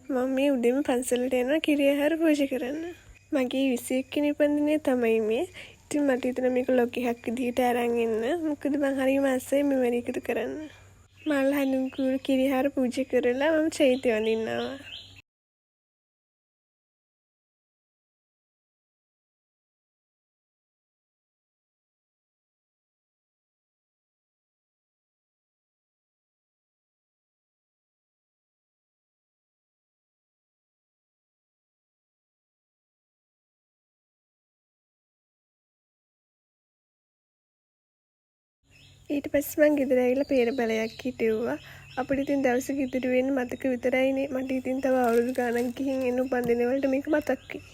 මම මේ උදේම පන්සලට යනවා කිරියහාර පූජා කරන්න. මගේ 21 වෙනි උපන්දිනය තමයි මේ. ඉතින් මට හිතුණා මේක ලොග් එකක් විදිහට අරන් එන්න. මොකද මං හරියම ආසයි මෙවැනි එකතු කරන්න. මල් හඳුන් කුරු කිරියහාර පූජා කරලා මම චෛත්‍ය වඳින්නවා. ඊට පස්සේ මං ගෙදර ඇවිල්ලා පේර බලයක් හිටෙව්වා. අපිට ඉතින් දවසක ඉදිරි වෙන්නේ මතක විතරයිනේ. මට ඉතින් තව අවුරුදු ගාණක් ගිහින් එන උපන්දින වලට මේක මතක් වෙයි.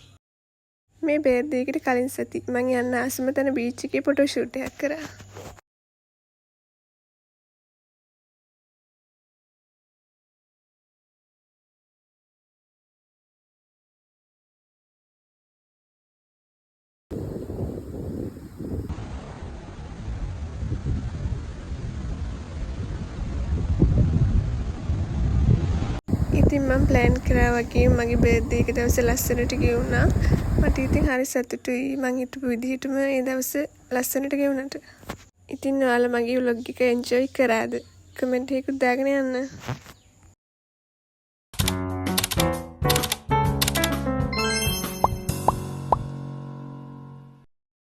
මේ බර්ත්ඩේ එකට කලින් සති මං යන්න ආසම තැන බීච් එකේ ෆොටෝ ෂූට් එකක් කරා. ඉතින් මම ප්ලෑන් කරා වගේ මගේ බර්ත්ඩේ එක දවසේ ලස්සනට ගෙවුණා. මට ඉතින් හරි සතුටුයි මං හිතපු විදිහටම ඒ දවසේ ලස්සනට ගෙවුනට. ඉතින් ඔයාලා මගේ vlog එක එන්ජොයි කරාද? කමෙන්ට් එකකුත් දාගෙන යන්න.